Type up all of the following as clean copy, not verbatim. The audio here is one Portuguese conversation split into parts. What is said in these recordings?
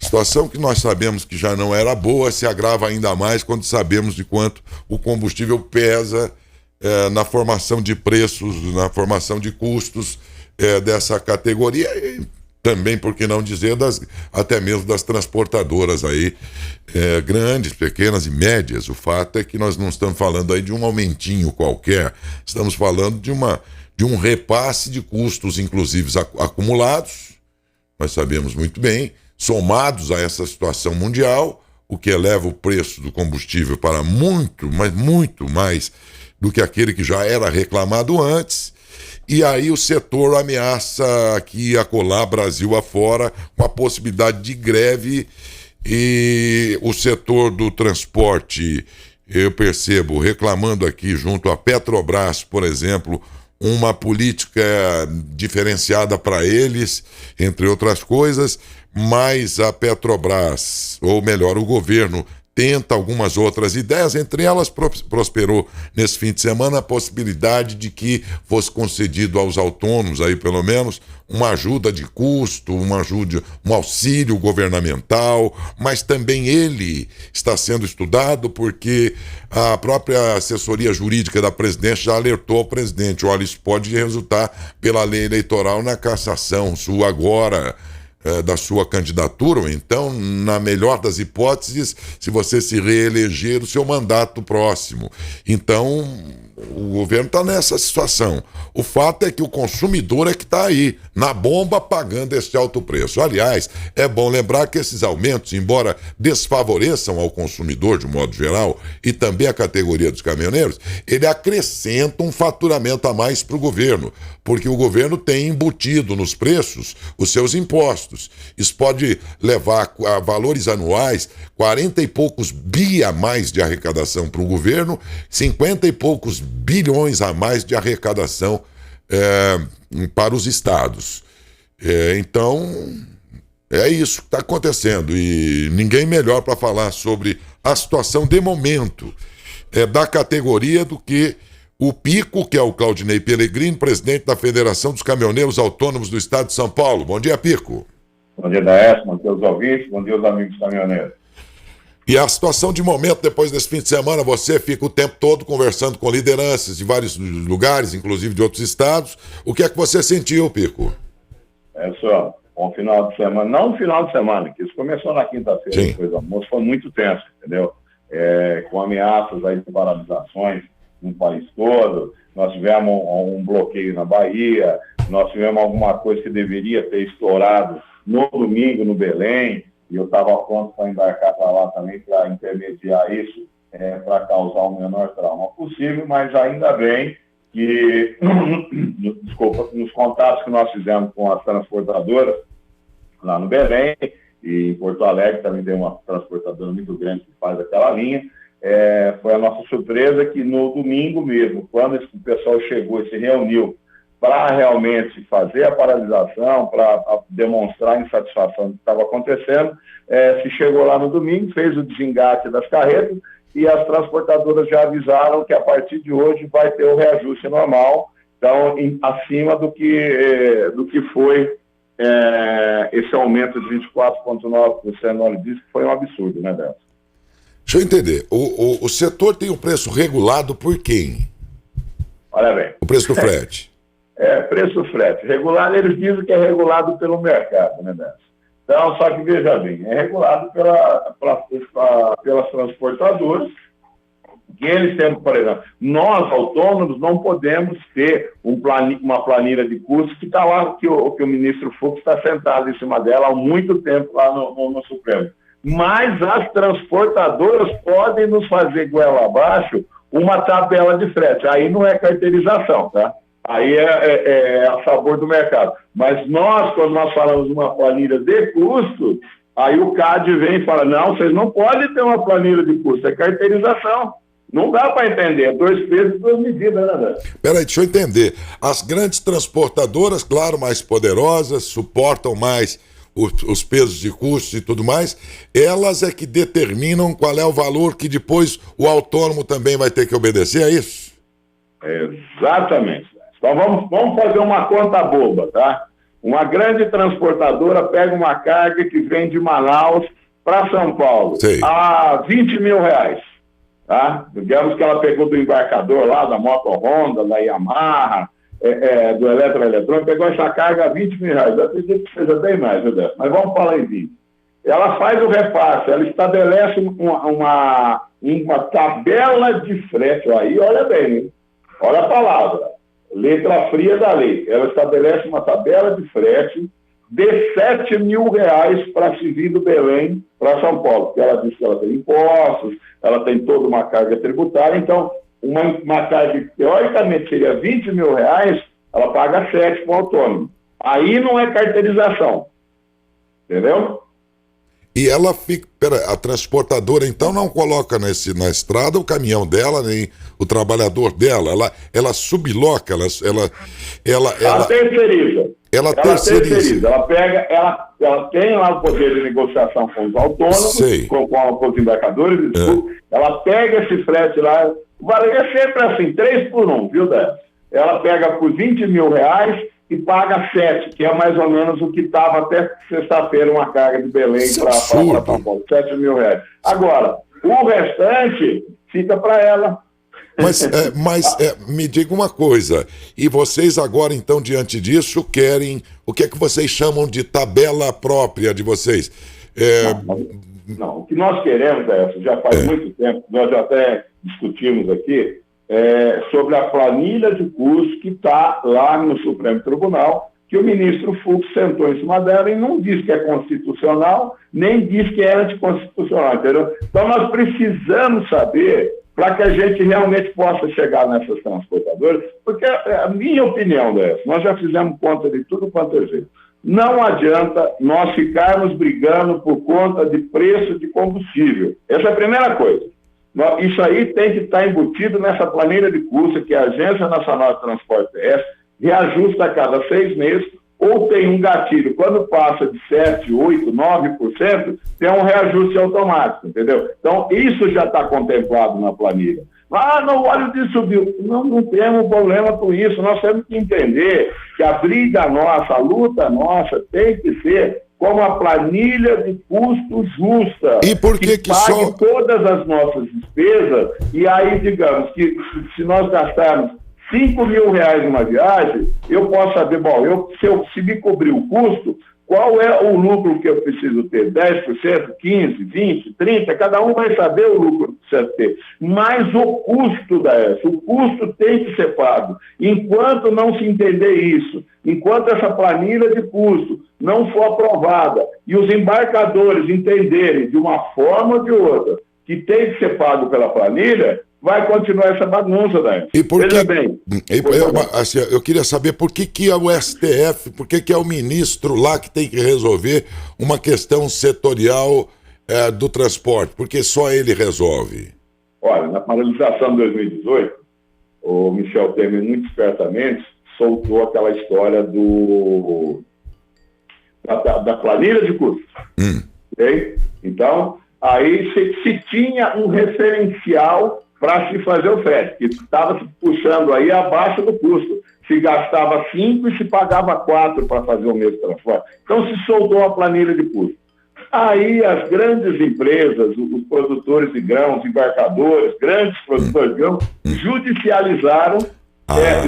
Situação que nós sabemos que já não era boa, se agrava ainda mais quando sabemos de quanto o combustível pesa na formação de preços, na formação de custos dessa categoria e também, por que não dizer, até mesmo das transportadoras aí, grandes, pequenas e médias. O fato é que nós não estamos falando aí de um aumentinho qualquer, estamos falando de um repasse de custos, inclusive acumulados, nós sabemos muito bem, somados a essa situação mundial, o que eleva o preço do combustível para muito, mas muito mais do que aquele que já era reclamado antes. E aí o setor ameaça aqui e acolá, Brasil afora, com a possibilidade de greve, e o setor do transporte, eu percebo, reclamando aqui junto à Petrobras, por exemplo, uma política diferenciada para eles, entre outras coisas, mas a Petrobras, ou melhor, o governo, tenta algumas outras ideias, entre elas prosperou nesse fim de semana a possibilidade de que fosse concedido aos autônomos, aí pelo menos, uma ajuda de custo, um auxílio governamental, mas também ele está sendo estudado porque a própria assessoria jurídica da presidência já alertou ao presidente: olha, isso pode resultar pela lei eleitoral na cassação sua agora, da sua candidatura, ou então, na melhor das hipóteses, se você se reeleger, o seu mandato próximo. Então, o governo está nessa situação. O fato é que o consumidor é que está aí, na bomba, pagando esse alto preço. Aliás, é bom lembrar que esses aumentos, embora desfavoreçam ao consumidor de modo geral, e também a categoria dos caminhoneiros, ele acrescenta um faturamento a mais para o governo, porque o governo tem embutido nos preços os seus impostos. Isso pode levar a valores anuais 40 e poucos bi a mais de arrecadação para o governo, 50 e poucos bilhões a mais de arrecadação para os estados. Então, é isso que está acontecendo, e ninguém melhor para falar sobre a situação de momento da categoria do que o Pico, que é o Claudinei Pellegrini, presidente da Federação dos Caminhoneiros Autônomos do Estado de São Paulo. Bom dia, Pico. Bom dia, Daécio, bom dia aos ouvintes, bom dia aos amigos caminhoneiros. E a situação de momento, depois desse fim de semana, você fica o tempo todo conversando com lideranças de vários lugares, inclusive de outros estados. O que é que você sentiu, Pico? Só, um final de semana, não um final de semana, que isso começou na quinta-feira, depois do almoço, foi muito tenso, entendeu? Com ameaças aí de paralisações no país todo. Nós tivemos um bloqueio na Bahia, nós tivemos alguma coisa que deveria ter estourado no domingo, no Belém, e eu estava pronto para embarcar para lá também para intermediar isso, para causar o menor trauma possível, mas ainda bem que, desculpa, nos contatos que nós fizemos com as transportadoras lá no Belém, e em Porto Alegre também tem uma transportadora muito grande que faz aquela linha, foi a nossa surpresa que no domingo mesmo, quando o pessoal chegou e se reuniu para realmente fazer a paralisação, para demonstrar a insatisfação do que estava acontecendo, se chegou lá no domingo, fez o desengate das carretas e as transportadoras já avisaram que a partir de hoje vai ter o reajuste normal, então acima do que foi esse aumento de 24,9% no óleo diesel, que foi um absurdo, né, Delcio? Deixa eu entender, o setor tem o preço regulado por quem? Olha bem. O preço do frete. Preço do frete. Regulado, eles dizem que é regulado pelo mercado, né, Décio? Então, só que veja bem, é regulado pelas transportadoras, que eles têm, por exemplo, nós, autônomos, não podemos ter uma planilha de custos que está lá, que o ministro Fux está sentado em cima dela há muito tempo lá no Supremo. Mas as transportadoras podem nos fazer goela abaixo uma tabela de frete. Aí não é carteirização, tá? Aí é a favor do mercado. Mas nós, quando nós falamos de uma planilha de custo, aí o CAD vem e fala, não, vocês não podem ter uma planilha de custo, é carteirização. Não dá para entender, 2 pesos e 2 medidas, né, André? Peraí, deixa eu entender. As grandes transportadoras, claro, mais poderosas, suportam mais os pesos de custos e tudo mais, elas é que determinam qual é o valor que depois o autônomo também vai ter que obedecer, é isso? Exatamente. Então vamos fazer uma conta boba, tá? Uma grande transportadora pega uma carga que vem de Manaus para São Paulo a R$20 mil. Tá? Digamos que ela pegou do embarcador lá, da Moto Honda, da Yamaha, do eletroeletrônico, pegou essa carga a R$20 mil. Eu acredito que seja bem mais, mas vamos falar em 20. Ela faz o repasse, ela estabelece uma tabela de frete. Aí, olha bem, hein? Olha a palavra, letra fria da lei. Ela estabelece uma tabela de frete de R$7 mil para se vir do Belém para São Paulo, porque ela diz que ela tem impostos, ela tem toda uma carga tributária, então uma carga que teoricamente seria R$20 mil, ela paga 7 com o autônomo. Aí não é carteirização, entendeu? E ela fica, a transportadora então não coloca na estrada o caminhão dela, nem o trabalhador dela, ela subloca, ela terceiriza. Ela terceiriza. Ela tem lá o poder de negociação com os autônomos, com os embarcadores, ela pega esse frete lá, é sempre assim, 3 por 1, viu, Décio? Ela pega por R$20 mil e paga 7, que é mais ou menos o que estava até sexta-feira uma carga de Belém para São Paulo, R$7 mil. Agora, o restante fica para ela. Mas me diga uma coisa, e vocês agora então diante disso querem, o que é que vocês chamam de tabela própria de vocês? Não, o que nós queremos, já faz muito tempo, nós já até discutimos aqui, sobre a planilha de custo que está lá no Supremo Tribunal, que o ministro Fux sentou em cima dela e não diz que é constitucional, nem diz que é anticonstitucional, entendeu? Então nós precisamos saber, para que a gente realmente possa chegar nessas transportadoras, porque a minha opinião é essa, nós já fizemos conta de tudo quanto é jeito. Não adianta nós ficarmos brigando por conta de preço de combustível. Essa é a primeira coisa. Isso aí tem que estar embutido nessa planilha de custo que a Agência Nacional de Transporte Terrestre reajusta a cada 6 meses, ou tem um gatilho, quando passa de 7%, 8%, 9%, tem um reajuste automático, entendeu? Então, isso já está contemplado na planilha. Não, o óleo diesel subiu. Não temos problema com isso. Nós temos que entender que a briga nossa, a luta nossa, tem que ser como a planilha de custo justa. E por que pague todas as nossas despesas, e aí, digamos, que se nós gastarmos R$5 mil numa viagem, eu posso saber, se me cobrir o custo, qual é o lucro que eu preciso ter? 10%, 15%, 20%, 30%, cada um vai saber o lucro que precisa ter. Mas o custo o custo tem que ser pago. Enquanto não se entender isso, enquanto essa planilha de custo não for aprovada e os embarcadores entenderem de uma forma ou de outra que tem que ser pago pela planilha, vai continuar essa bagunça, Dante. E por que, bem. Eu queria saber por que é o STF, por que é o ministro lá que tem que resolver uma questão setorial do transporte, porque só ele resolve. Olha, na paralisação de 2018, o Michel Temer, muito espertamente, soltou aquela história da planilha de custos. Okay? Então, aí se tinha um referencial para se fazer o frete, que estava se puxando aí abaixo do custo. Se gastava 5 e se pagava 4 para fazer o mesmo transporte. Então se soltou a planilha de custo. Aí as grandes empresas, os produtores de grãos, embarcadores, grandes produtores de grãos, judicializaram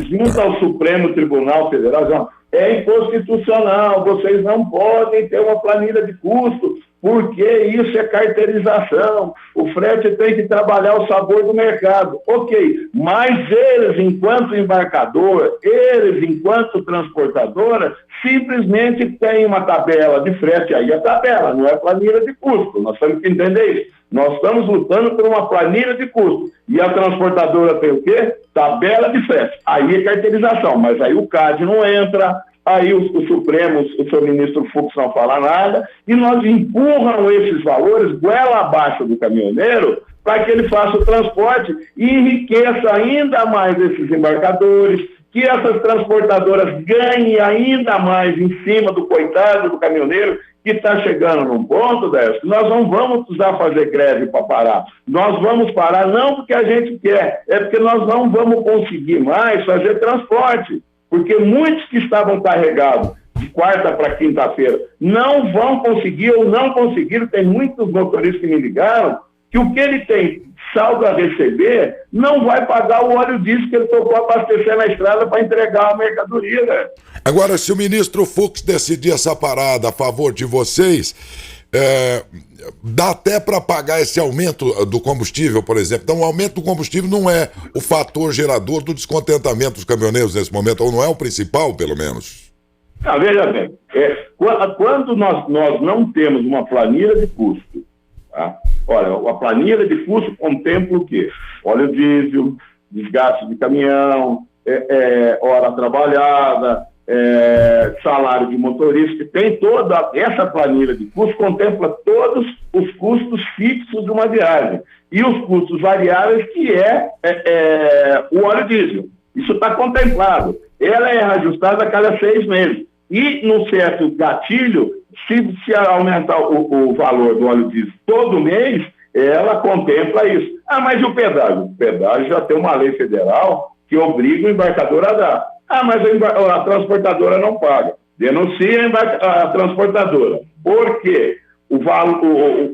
junto ao Supremo Tribunal Federal, dizendo, é inconstitucional, vocês não podem ter uma planilha de custo, porque isso é carteirização, o frete tem que trabalhar o sabor do mercado. Ok, mas eles, enquanto embarcador, eles, enquanto transportadora, simplesmente têm uma tabela de frete, aí a tabela, não é planilha de custo, nós temos que entender isso. Nós estamos lutando por uma planilha de custo, e a transportadora tem o quê? Tabela de frete, aí é carteirização, mas aí o CAD não entra, aí o Supremo, o seu ministro Fux não fala nada, e nós empurram esses valores goela abaixo do caminhoneiro para que ele faça o transporte e enriqueça ainda mais esses embarcadores, que essas transportadoras ganhem ainda mais em cima do coitado do caminhoneiro, que está chegando num ponto, Décio, nós não vamos precisar fazer greve para parar. Nós vamos parar não porque a gente quer, é porque nós não vamos conseguir mais fazer transporte. Porque muitos que estavam carregados de quarta para quinta-feira, não vão conseguir ou não conseguiram. Tem muitos motoristas que me ligaram que o que ele tem saldo a receber não vai pagar o óleo diesel que ele tocou abastecer na estrada para entregar a mercadoria, né? Agora, se o ministro Fux decidir essa parada a favor de vocês, dá até para pagar esse aumento do combustível, por exemplo. Então, o aumento do combustível não é o fator gerador do descontentamento dos caminhoneiros nesse momento, ou não é o principal, pelo menos? Veja bem, quando nós não temos uma planilha de custo, tá? Olha, a planilha de custo contempla o quê? Óleo diesel, desgaste de caminhão, hora trabalhada, salário de motorista. Tem toda essa planilha de custo, contempla todos os custos fixos de uma viagem e os custos variáveis, que o óleo diesel. Isso está contemplado. Ela é ajustada a cada 6 meses. E, num certo gatilho, se aumentar o valor do óleo diesel todo mês, ela contempla isso. Mas e o pedágio? O pedágio já tem uma lei federal que obriga o embarcador a dar. Mas a transportadora não paga. Denuncia a transportadora. Por quê?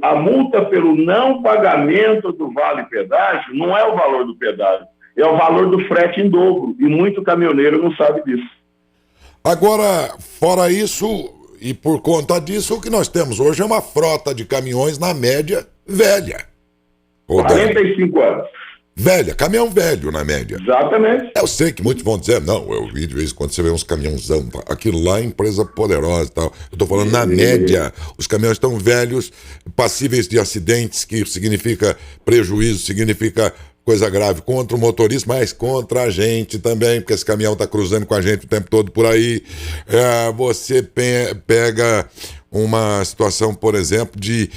A multa pelo não pagamento do vale pedágio não é o valor do pedágio, é o valor do frete em dobro. E muito caminhoneiro não sabe disso. Agora, fora isso, e por conta disso, o que nós temos hoje é uma frota de caminhões, na média, velha. 45 anos. Velha, caminhão velho, na média. Exatamente. Eu sei que muitos vão dizer, não, eu vi de vez em quando você vê uns caminhãozão, aquilo lá é empresa poderosa e tal. Eu tô falando, na média, os caminhões estão velhos, passíveis de acidentes, que significa prejuízo, significa coisa grave contra o motorista, mas contra a gente também, porque esse caminhão tá cruzando com a gente o tempo todo por aí. Você pega uma situação, por exemplo, de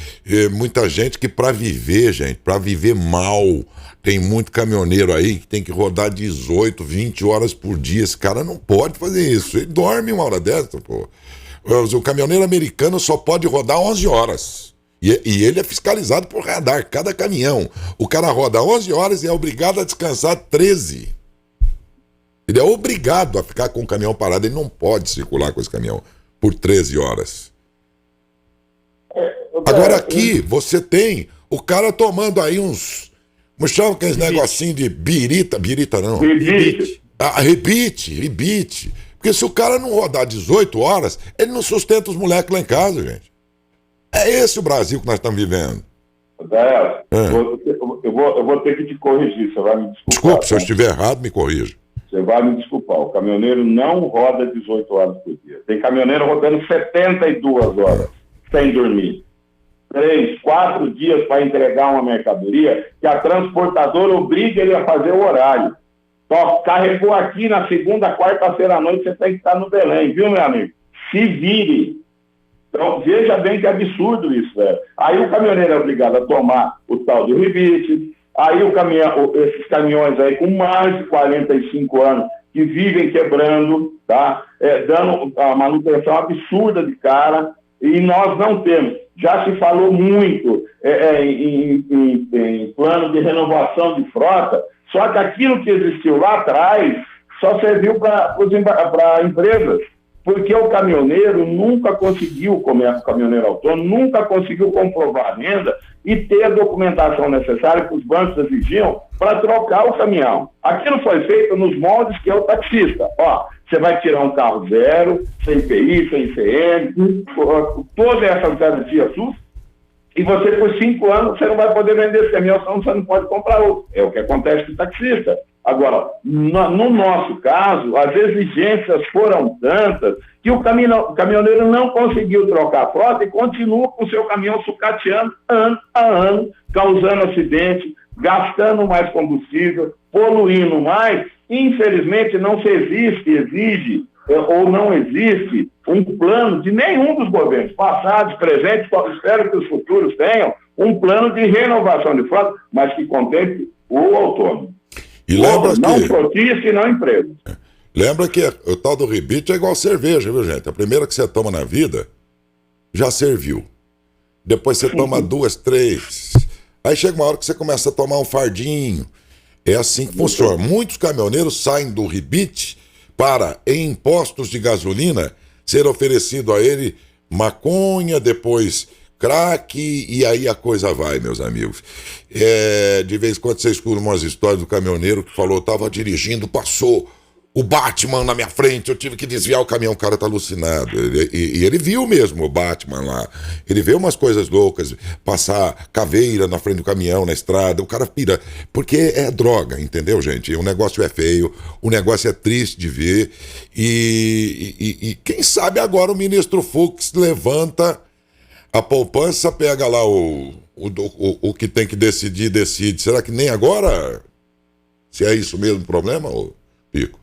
muita gente que para viver mal, tem muito caminhoneiro aí que tem que rodar 18, 20 horas por dia. Esse cara não pode fazer isso. Ele dorme uma hora dessa, pô. O caminhoneiro americano só pode rodar 11 horas. E ele é fiscalizado por radar, cada caminhão. O cara roda 11 horas e é obrigado a descansar 13. Ele é obrigado a ficar com o caminhão parado. Ele não pode circular com esse caminhão por 13 horas. Agora aqui, você tem o cara tomando aí uns... Como chama aqueles negocinho de birita? Birita não. Rebite. Rebite. Porque se o cara não rodar 18 horas, ele não sustenta os moleques lá em casa, gente. É esse o Brasil que nós estamos vivendo. Dael, eu vou ter que te corrigir, você vai me desculpar. Desculpe, se eu estiver errado, me corrija. Você vai me desculpar, o caminhoneiro não roda 18 horas por dia. Tem caminhoneiro rodando 72 horas, sem dormir. 3, 4 dias para entregar uma mercadoria, que a transportadora obriga ele a fazer o horário. Carregou aqui na segunda, quarta-feira à noite, você tem que estar no Belém, viu, meu amigo? Se vire. Então, veja bem que absurdo isso, velho. Aí o caminhoneiro é obrigado a tomar o tal do rebite, aí esses caminhões aí com mais de 45 anos que vivem quebrando, tá? Dando a manutenção absurda de cara, e nós não temos. Já se falou muito em plano de renovação de frota, só que aquilo que existiu lá atrás só serviu para empresas. Porque o caminhoneiro nunca conseguiu, o caminhoneiro autônomo, nunca conseguiu comprovar a renda e ter a documentação necessária que os bancos exigiam para trocar o caminhão. Aquilo foi feito nos moldes que é o taxista. Você vai tirar um carro zero, sem IPI, sem ICM, toda essa garantia sua, e você, por 5 anos, você não vai poder vender esse caminhão, senão você não pode comprar outro. É o que acontece com o taxista. Agora, no nosso caso, as exigências foram tantas que o caminhoneiro não conseguiu trocar a frota e continua com o seu caminhão sucateando ano a ano, causando acidente, gastando mais combustível, poluindo mais. Infelizmente, não se exige ou não existe um plano de nenhum dos governos, passados, presentes, espero que os futuros tenham, um plano de renovação de frota, mas que contemple o autônomo. E lembra não frotista e não empresa. Lembra que o tal do rebite é igual cerveja, viu, gente? A primeira que você toma na vida, já serviu. Depois você toma 2, 3. Aí chega uma hora que você começa a tomar um fardinho. É assim que funciona. Muitos caminhoneiros saem do rebite para, em postos de gasolina, ser oferecido a ele maconha, depois crack, e aí a coisa vai, meus amigos. De vez em quando você escuta umas histórias do caminhoneiro que falou, tava dirigindo, passou o Batman na minha frente, eu tive que desviar o caminhão, o cara tá alucinado. E ele viu mesmo o Batman lá. Ele vê umas coisas loucas, passar caveira na frente do caminhão, na estrada, o cara pira. Porque é droga, entendeu, gente? O negócio é feio, o negócio é triste de ver. E quem sabe agora o ministro Fux levanta a poupança, pega lá o que tem que decidir, decide. Será que nem agora? Se é isso mesmo o problema, ô Pico?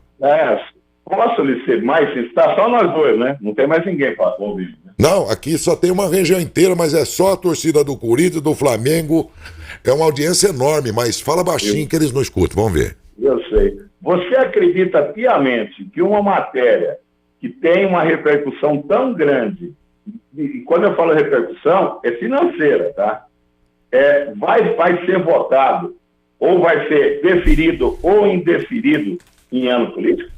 Posso lhe ser mais? Está só nós dois, né? Não tem mais ninguém para ouvir. Né? Não, aqui só tem uma região inteira, mas é só a torcida do Corinthians, do Flamengo. É uma audiência enorme, mas fala baixinho que eles não escutam. Vamos ver. Eu sei. Você acredita piamente que uma matéria que tem uma repercussão tão grande, e quando eu falo repercussão, é financeira, tá? Vai ser votado, ou vai ser deferido ou indeferido em ano político?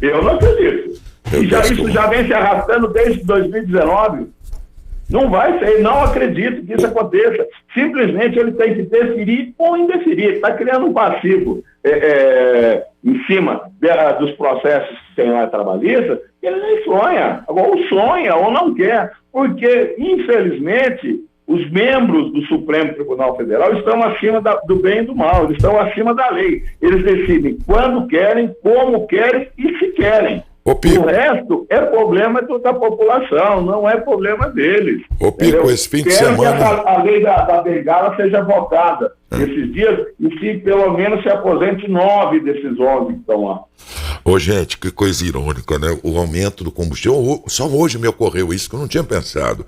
Eu não acredito. Isso já vem se arrastando desde 2019. Não vai ser, não acredito que isso aconteça. Simplesmente ele tem que deferir ou indeferir. Está criando um passivo em cima dos processos que tem lá trabalhista, ele nem sonha. Ou sonha ou não quer. Porque, infelizmente, os membros do Supremo Tribunal Federal estão acima do bem e do mal, eles estão acima da lei. Eles decidem quando querem, como querem e se querem. O resto é problema da população, não é problema deles. Ô Pico, esse fim de semana... que a lei da bengala seja votada esses dias e se pelo menos se aposente 9 desses 11 que estão lá. Ô gente, que coisa irônica, né? O aumento do combustível, só hoje me ocorreu isso que eu não tinha pensado.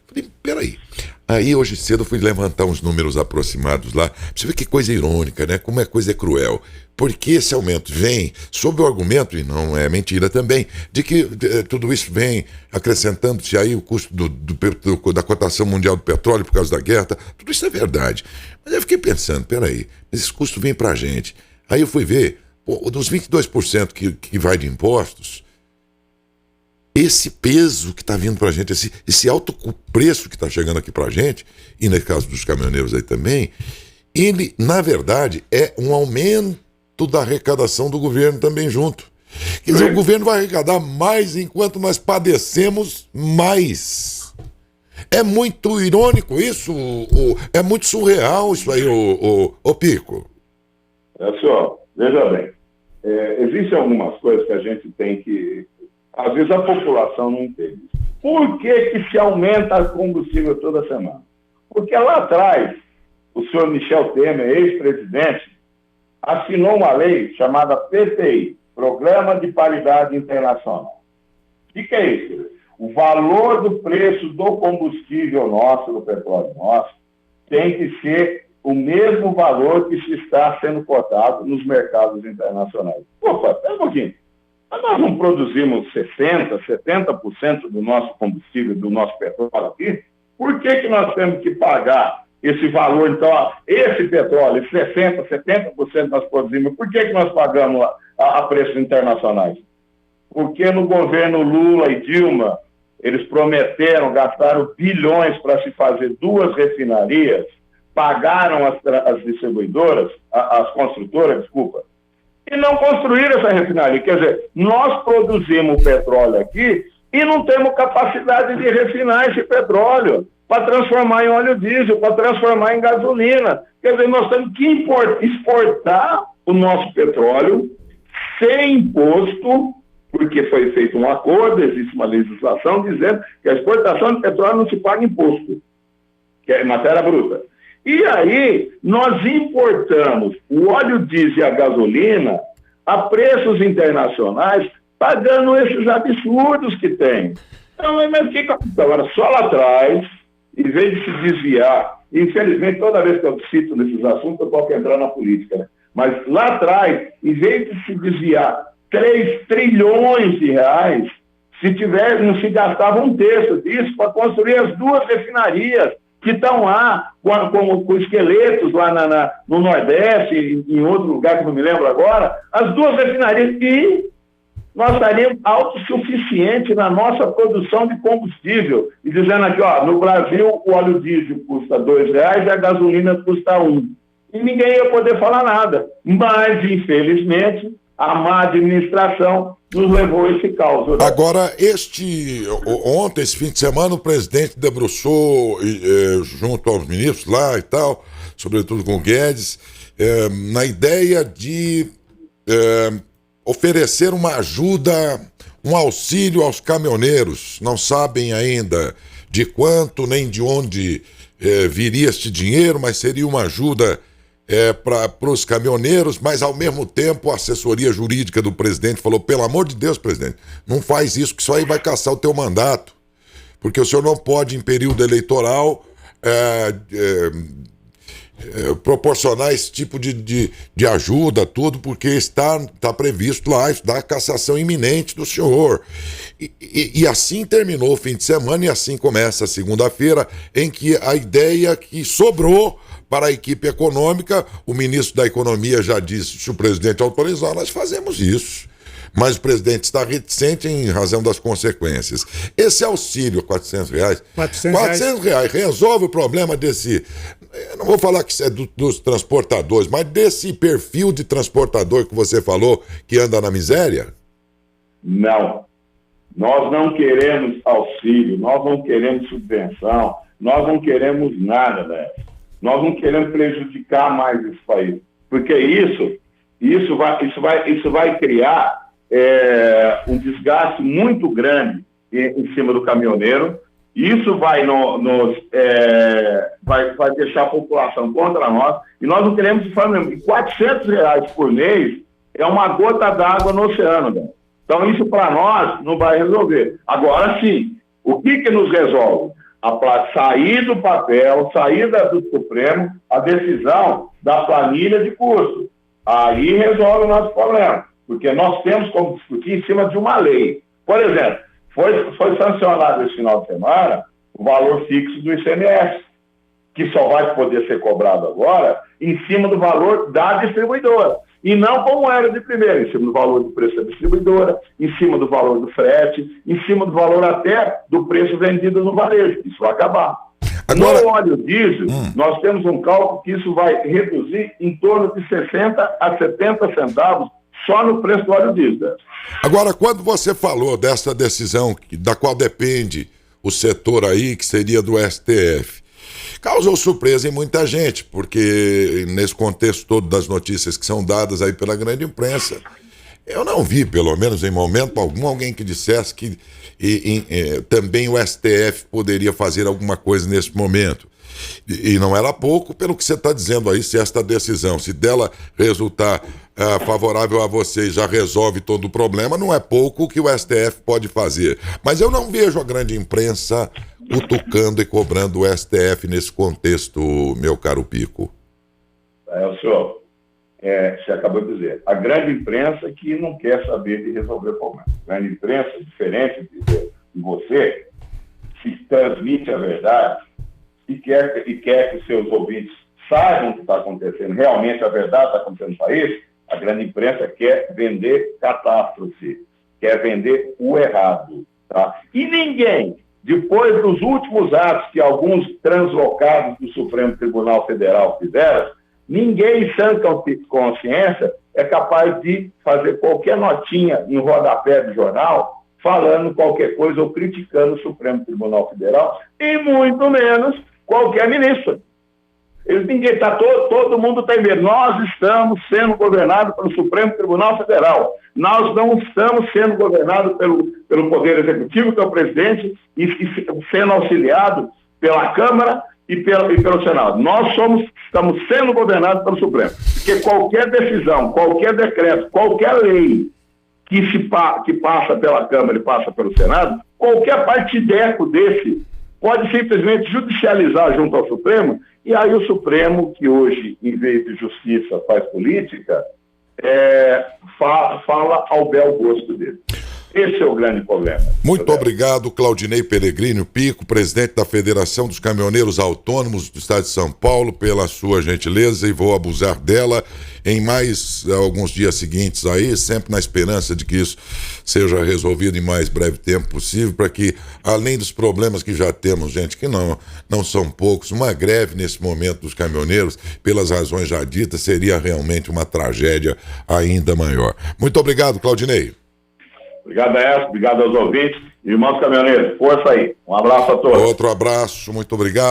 Falei, peraí. Aí hoje cedo eu fui levantar uns números aproximados lá. Você vê que coisa irônica, né? Como a coisa é cruel. Porque esse aumento vem sob o argumento, e não é mentira também, de que tudo isso vem acrescentando-se aí o custo da cotação mundial do petróleo por causa da guerra. Tudo isso é verdade. Mas eu fiquei pensando, peraí, esse custo vem pra gente. Aí eu fui ver, dos 22% que vai de impostos, esse peso que está vindo para a gente, esse alto preço que está chegando aqui para a gente, e no caso dos caminhoneiros aí também, ele, na verdade, é um aumento da arrecadação do governo também junto. Quer dizer, o governo vai arrecadar mais enquanto nós padecemos mais. É muito irônico isso, é muito surreal isso aí, ô Pico. Senhor, veja bem, existem algumas coisas que a gente tem que... Às vezes a população não entende. Por que se aumenta o combustível toda semana? Porque lá atrás, o senhor Michel Temer, ex-presidente, assinou uma lei chamada PPI, Programa de Paridade Internacional. O que é isso? O valor do preço do combustível nosso, do petróleo nosso, tem que ser o mesmo valor que se está sendo cotado nos mercados internacionais. Opa, espera um pouquinho. Mas nós não produzimos 60%, 70% do nosso combustível, do nosso petróleo aqui? Por que nós temos que pagar esse valor? Então, esse petróleo, 60%, 70% nós produzimos, por que nós pagamos a preços internacionais? Porque no governo Lula e Dilma, eles prometeram, gastaram bilhões para se fazer 2 refinarias, pagaram as distribuidoras, as construtoras, desculpa, e não construíram essa refinaria. Quer dizer, nós produzimos petróleo aqui e não temos capacidade de refinar esse petróleo para transformar em óleo diesel, para transformar em gasolina. Quer dizer, nós temos que exportar o nosso petróleo sem imposto, porque foi feito um acordo, existe uma legislação dizendo que a exportação de petróleo não se paga imposto, que é matéria bruta. E aí, nós importamos o óleo diesel e a gasolina a preços internacionais, pagando esses absurdos que tem. Então, agora, só lá atrás, em vez de se desviar, infelizmente, toda vez que eu cito nesses assuntos, eu posso entrar na política, né? Mas lá atrás, em vez de se desviar 3 trilhões de reais, não se gastava 1/3 disso para construir as 2 refinarias que estão lá com esqueletos lá no Nordeste, em outro lugar que não me lembro agora, as 2 refinarias. E nós estaríamos autossuficientes na nossa produção de combustível. E dizendo aqui, ó, no Brasil o óleo diesel custa R$2 e a gasolina custa R$1. E ninguém ia poder falar nada. Mas, infelizmente, a má administração nos levou a esse caos. Né? Agora, ontem, esse fim de semana, o presidente debruçou junto aos ministros lá e tal, sobretudo com o Guedes, na ideia de oferecer uma ajuda, um auxílio aos caminhoneiros. Não sabem ainda de quanto nem de onde viria este dinheiro, mas seria uma ajuda para os caminhoneiros, mas ao mesmo tempo a assessoria jurídica do presidente falou, pelo amor de Deus, presidente, não faz isso, que isso aí vai caçar o teu mandato, porque o senhor não pode, em período eleitoral, proporcionar esse tipo de ajuda, tudo, porque está previsto lá, isso dá cassação iminente do senhor. E assim terminou o fim de semana, e assim começa a segunda-feira, em que a ideia que sobrou para a equipe econômica, o ministro da Economia já disse, se o presidente autorizar, nós fazemos isso. Mas o presidente está reticente em razão das consequências. Esse auxílio, R$400, R$400 resolve o problema desse, eu não vou falar que isso é dos transportadores, mas desse perfil de transportador que você falou, que anda na miséria? Não. Nós não queremos auxílio, nós não queremos subvenção, nós não queremos nada dessa. Nós não queremos prejudicar mais esse país, porque isso vai criar um desgaste muito grande em cima do caminhoneiro. Isso vai deixar a população contra nós, e nós não queremos de forma nenhuma. R$400 por mês é uma gota d'água no oceano, né? Então isso para nós não vai resolver. Agora sim, o que nos resolve? Sair do papel, sair do Supremo, a decisão da planilha de custo. Aí resolve o nosso problema, porque nós temos como discutir em cima de uma lei. Por exemplo, foi sancionado esse final de semana o valor fixo do ICMS, que só vai poder ser cobrado agora em cima do valor da distribuidora. E não como era de primeira, em cima do valor do preço da distribuidora, em cima do valor do frete, em cima do valor até do preço vendido no varejo. Isso vai acabar. Agora, no óleo diesel, nós temos um cálculo que isso vai reduzir em torno de 60 a 70 centavos só no preço do óleo diesel. Agora, quando você falou dessa decisão da qual depende o setor aí, que seria do STF, causou surpresa em muita gente, porque nesse contexto todo das notícias que são dadas aí pela grande imprensa, eu não vi, pelo menos em momento algum, alguém que dissesse que também o STF poderia fazer alguma coisa nesse momento. E não era pouco, pelo que você está dizendo aí, se esta decisão, se dela resultar favorável a vocês, já resolve todo o problema, não é pouco o que o STF pode fazer. Mas eu não vejo a grande imprensa cutucando e cobrando o STF nesse contexto, meu caro Pico. Senhor, você acabou de dizer, a grande imprensa que não quer saber de resolver o problema. A grande imprensa, diferente de você, se transmite a verdade e quer que seus ouvintes saibam o que está acontecendo, realmente a verdade está acontecendo no país. A grande imprensa quer vender catástrofe, quer vender o errado. Tá? E ninguém, depois dos últimos atos que alguns translocados do Supremo Tribunal Federal fizeram, ninguém em sã consciência é capaz de fazer qualquer notinha em rodapé de jornal falando qualquer coisa ou criticando o Supremo Tribunal Federal, e muito menos qualquer ministro. Todo mundo tem medo. Nós estamos sendo governados pelo Supremo Tribunal Federal. Nós não estamos sendo governados pelo Poder Executivo, que é o presidente, e sendo auxiliado pela Câmara e pelo Senado. Nós estamos sendo governados pelo Supremo. Porque qualquer decisão, qualquer decreto, qualquer lei que passa pela Câmara e passa pelo Senado, qualquer partideco desse pode simplesmente judicializar junto ao Supremo, e aí o Supremo, que hoje, em vez de justiça, faz política, fala ao bel gosto dele. Esse é o grande problema. Muito obrigado, Claudinei Pellegrini Pico, presidente da Federação dos Caminhoneiros Autônomos do Estado de São Paulo, pela sua gentileza, e vou abusar dela em mais alguns dias seguintes aí, sempre na esperança de que isso seja resolvido em mais breve tempo possível, para que, além dos problemas que já temos, gente, que não são poucos, uma greve nesse momento dos caminhoneiros, pelas razões já ditas, seria realmente uma tragédia ainda maior. Muito obrigado, Claudinei. Obrigado, Écio. Obrigado aos ouvintes. Irmãos caminhoneiros, força aí. Um abraço a todos. Outro abraço, muito obrigado.